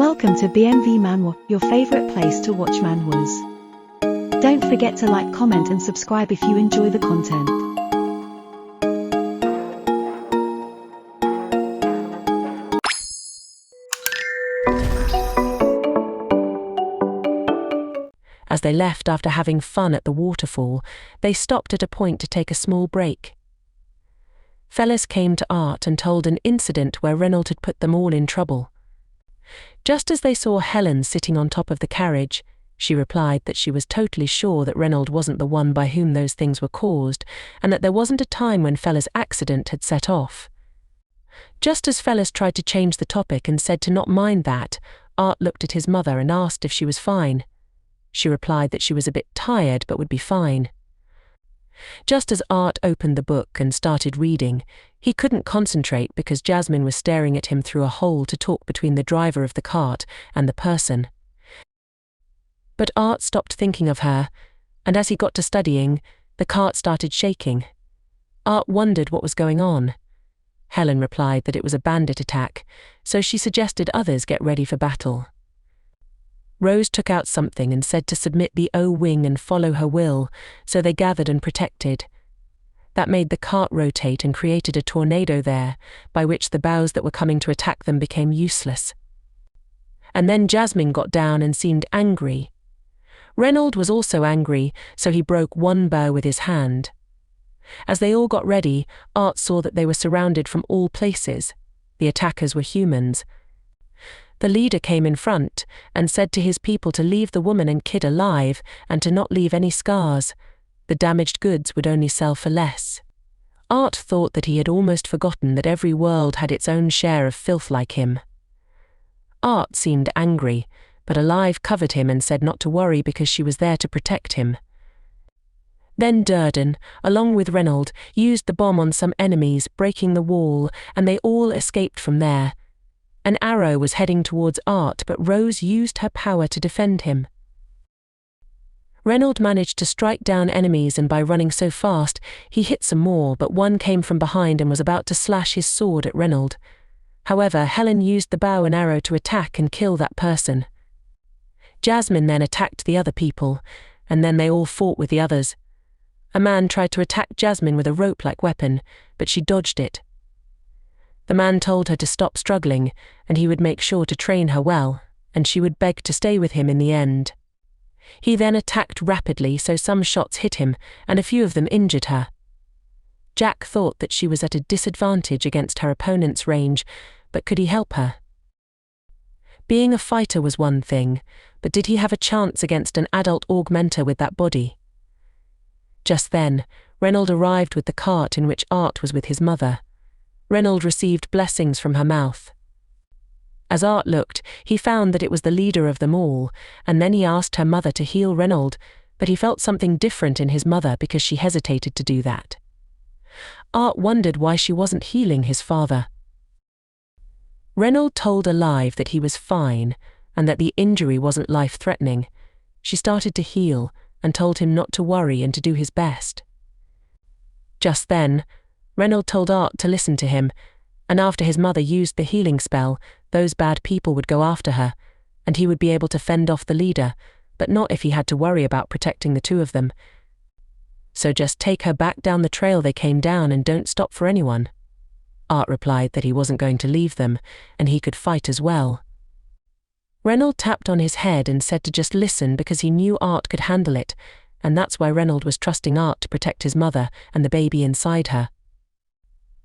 Welcome to BMV Manhwa, your favorite place to watch manhwas. Don't forget to like, comment and subscribe if you enjoy the content. As they left after having fun at the waterfall, they stopped at a point to take a small break. Fellas came to Art and told an incident where Reynolds had put them all in trouble. Just as they saw Helen sitting on top of the carriage, she replied that she was totally sure that Reynolds wasn't the one by whom those things were caused, and that there wasn't a time when Fella's accident had set off. Just as Fellas tried to change the topic and said to not mind that, Art looked at his mother and asked if she was fine. She replied that she was a bit tired but would be fine. Just as Art opened the book and started reading, he couldn't concentrate because Jasmine was staring at him through a hole to talk between the driver of the cart and the person. But Art stopped thinking of her, and as he got to studying, the cart started shaking. Art wondered what was going on. Helen replied that it was a bandit attack, so she suggested others get ready for battle. Rose took out something and said to submit the O-wing and follow her will, so they gathered and protected. That made the cart rotate and created a tornado there, by which the bows that were coming to attack them became useless. And then Jasmine got down and seemed angry. Reynolds was also angry, so he broke one bow with his hand. As they all got ready, Art saw that they were surrounded from all places. The attackers were humans. The leader came in front and said to his people to leave the woman and kid alive and to not leave any scars. The damaged goods would only sell for less. Art thought that he had almost forgotten that every world had its own share of filth like him. Art seemed angry, but Alive covered him and said not to worry because she was there to protect him. Then Durden, along with Reynolds, used the bomb on some enemies, breaking the wall, and they all escaped from there. An arrow was heading towards Art, but Rose used her power to defend him. Reynolds managed to strike down enemies, and by running so fast, he hit some more, but one came from behind and was about to slash his sword at Reynolds. However, Helen used the bow and arrow to attack and kill that person. Jasmine then attacked the other people, and then they all fought with the others. A man tried to attack Jasmine with a rope-like weapon, but she dodged it. The man told her to stop struggling, and he would make sure to train her well, and she would beg to stay with him in the end. He then attacked rapidly, so some shots hit him, and a few of them injured her. Jack thought that she was at a disadvantage against her opponent's range, but could he help her? Being a fighter was one thing, but did he have a chance against an adult augmenter with that body? Just then, Reynolds arrived with the cart in which Art was with his mother. Reynolds received blessings from her mouth. As Art looked, he found that it was the leader of them all, and then he asked her mother to heal Reynolds, but he felt something different in his mother because she hesitated to do that. Art wondered why she wasn't healing his father. Reynolds told Alive that he was fine, and that the injury wasn't life-threatening. She started to heal, and told him not to worry and to do his best. Just then, Reynolds told Art to listen to him, and after his mother used the healing spell, those bad people would go after her, and he would be able to fend off the leader, but not if he had to worry about protecting the two of them. So just take her back down the trail they came down and don't stop for anyone. Art replied that he wasn't going to leave them, and he could fight as well. Reynolds tapped on his head and said to just listen because he knew Art could handle it, and that's why Reynolds was trusting Art to protect his mother and the baby inside her.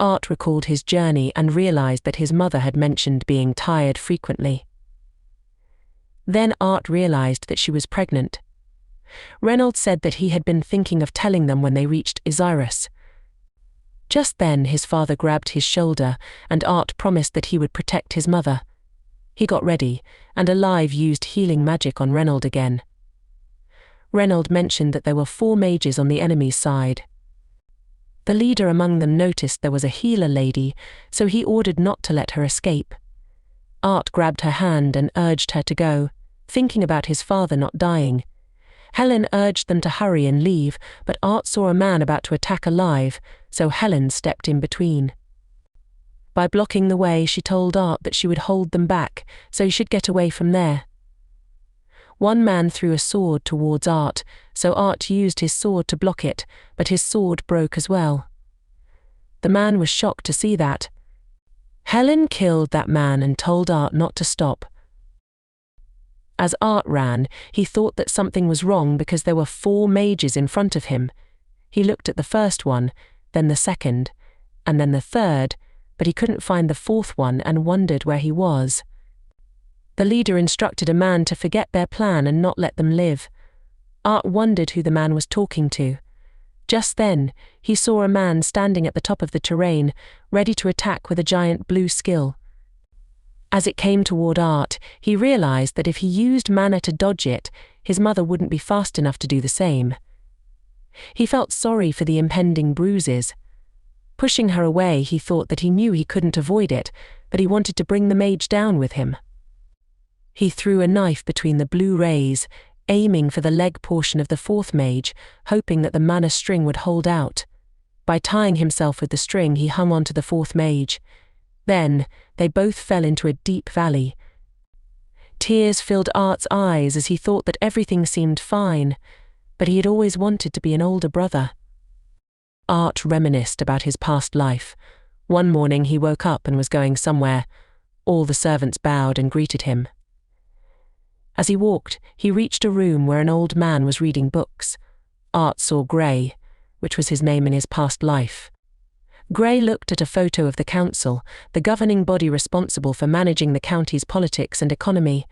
Art recalled his journey and realized that his mother had mentioned being tired frequently. Then Art realized that she was pregnant. Reynolds said that he had been thinking of telling them when they reached Isirus. Just then his father grabbed his shoulder, and Art promised that he would protect his mother. He got ready, and Alive used healing magic on Reynolds again. Reynolds mentioned that there were 4 mages on the enemy's side. The leader among them noticed there was a healer lady, so he ordered not to let her escape. Art grabbed her hand and urged her to go, thinking about his father not dying. Helen urged them to hurry and leave, but Art saw a man about to attack Alive, so Helen stepped in between. By blocking the way, she told Art that she would hold them back, so he should get away from there. One man threw a sword towards Art, so Art used his sword to block it, but his sword broke as well. The man was shocked to see that. Helen killed that man and told Art not to stop. As Art ran, he thought that something was wrong because there were 4 mages in front of him. He looked at the first one, then the second, and then the third, but he couldn't find the 4th one and wondered where he was. The leader instructed a man to forget their plan and not let them live. Art wondered who the man was talking to. Just then, he saw a man standing at the top of the terrain, ready to attack with a giant blue skill. As it came toward Art, he realized that if he used mana to dodge it, his mother wouldn't be fast enough to do the same. He felt sorry for the impending bruises. Pushing her away, he thought that he knew he couldn't avoid it, but he wanted to bring the mage down with him. He threw a knife between the blue rays, aiming for the leg portion of the 4th mage, hoping that the mana string would hold out. By tying himself with the string, he hung on to the 4th mage. Then, they both fell into a deep valley. Tears filled Art's eyes as he thought that everything seemed fine, but he had always wanted to be an older brother. Art reminisced about his past life. One morning he woke up and was going somewhere. All the servants bowed and greeted him. As he walked, he reached a room where an old man was reading books. Art saw Grey, which was his name in his past life. Grey looked at a photo of the council, the governing body responsible for managing the county's politics and economy.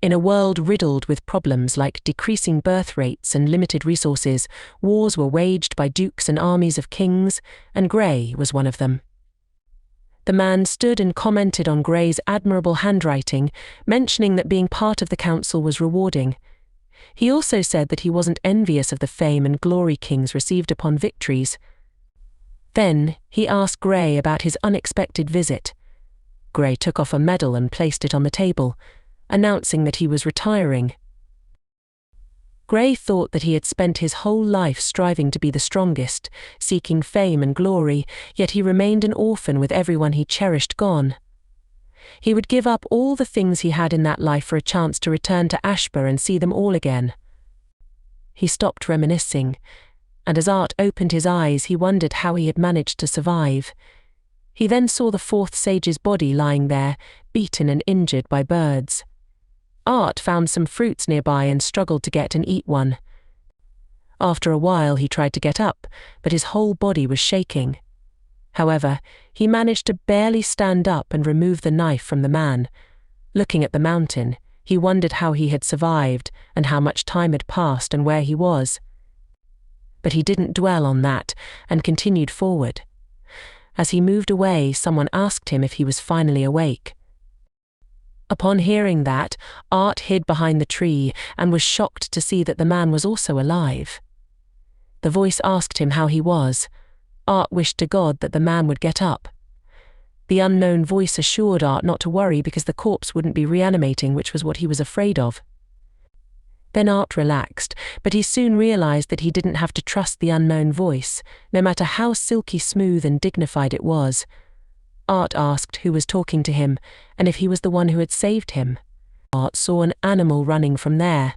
In a world riddled with problems like decreasing birth rates and limited resources, wars were waged by dukes and armies of kings, and Grey was one of them. The man stood and commented on Grey's admirable handwriting, mentioning that being part of the council was rewarding. He also said that he wasn't envious of the fame and glory kings received upon victories. Then, he asked Grey about his unexpected visit. Grey took off a medal and placed it on the table, announcing that he was retiring. Grey thought that he had spent his whole life striving to be the strongest, seeking fame and glory, yet he remained an orphan with everyone he cherished gone. He would give up all the things he had in that life for a chance to return to Ashba and see them all again. He stopped reminiscing, and as Art opened his eyes, he wondered how he had managed to survive. He then saw the 4th sage's body lying there, beaten and injured by birds. Art found some fruits nearby and struggled to get and eat one. After a while he tried to get up, but his whole body was shaking. However, he managed to barely stand up and remove the knife from the man. Looking at the mountain, he wondered how he had survived and how much time had passed and where he was. But he didn't dwell on that and continued forward. As he moved away, someone asked him if he was finally awake. Upon hearing that, Art hid behind the tree and was shocked to see that the man was also alive. The voice asked him how he was. Art wished to God that the man would get up. The unknown voice assured Art not to worry because the corpse wouldn't be reanimating, which was what he was afraid of. Then Art relaxed, but he soon realized that he didn't have to trust the unknown voice, no matter how silky smooth and dignified it was. Art asked who was talking to him, and if he was the one who had saved him. Art saw an animal running from there.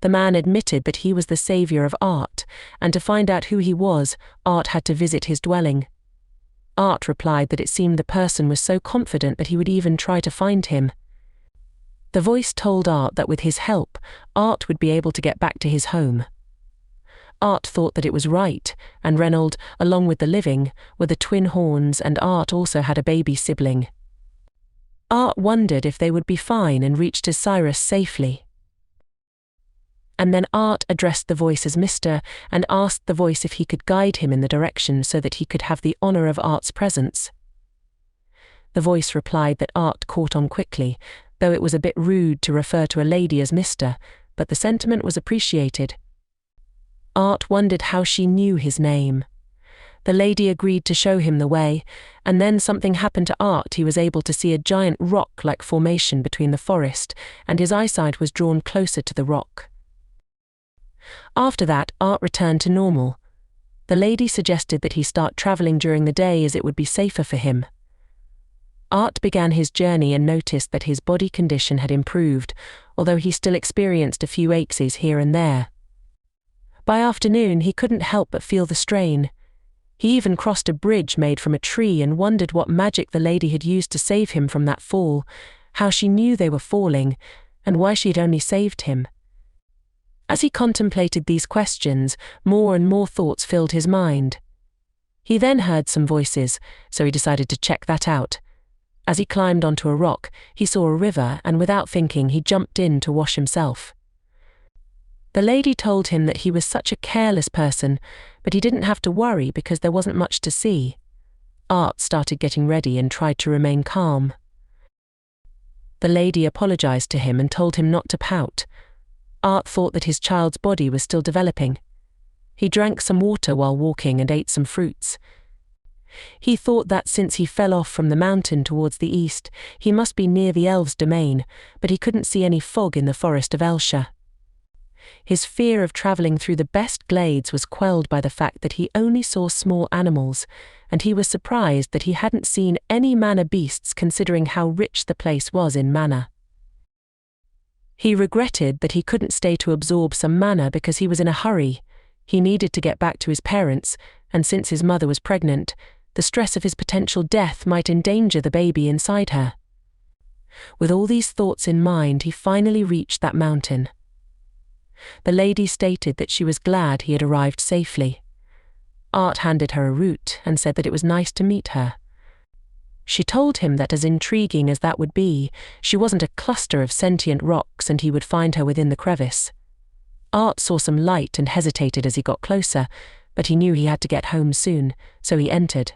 The man admitted that he was the savior of Art, and to find out who he was, Art had to visit his dwelling. Art replied that it seemed the person was so confident that he would even try to find him. The voice told Art that with his help, Art would be able to get back to his home. Art thought that it was right, and Reynold, along with the living, were the twin horns, and Art also had a baby sibling. Art wondered if they would be fine and reached to Cyrus safely. And then Art addressed the voice as Mr. and asked the voice if he could guide him in the direction so that he could have the honor of Art's presence. The voice replied that Art caught on quickly, though it was a bit rude to refer to a lady as Mr., but the sentiment was appreciated. Art wondered how she knew his name. The lady agreed to show him the way, and then something happened to Art. He was able to see a giant rock-like formation between the forest, and his eyesight was drawn closer to the rock. After that, Art returned to normal. The lady suggested that he start traveling during the day as it would be safer for him. Art began his journey and noticed that his body condition had improved, although he still experienced a few aches here and there. By afternoon, he couldn't help but feel the strain. He even crossed a bridge made from a tree and wondered what magic the lady had used to save him from that fall, how she knew they were falling, and why she had only saved him. As he contemplated these questions, more and more thoughts filled his mind. He then heard some voices, so he decided to check that out. As he climbed onto a rock, he saw a river, and without thinking, he jumped in to wash himself. The lady told him that he was such a careless person, but he didn't have to worry because there wasn't much to see. Art started getting ready and tried to remain calm. The lady apologized to him and told him not to pout. Art thought that his child's body was still developing. He drank some water while walking and ate some fruits. He thought that since he fell off from the mountain towards the east, he must be near the elves' domain, but he couldn't see any fog in the forest of Elsha. His fear of travelling through the best glades was quelled by the fact that he only saw small animals, and he was surprised that he hadn't seen any mana beasts considering how rich the place was in mana. He regretted that he couldn't stay to absorb some mana because he was in a hurry. He needed to get back to his parents, and since his mother was pregnant, the stress of his potential death might endanger the baby inside her. With all these thoughts in mind, he finally reached that mountain. The lady stated that she was glad he had arrived safely. Art handed her a route and said that it was nice to meet her. She told him that as intriguing as that would be, she wasn't a cluster of sentient rocks and he would find her within the crevice. Art saw some light and hesitated as he got closer, but he knew he had to get home soon, so he entered.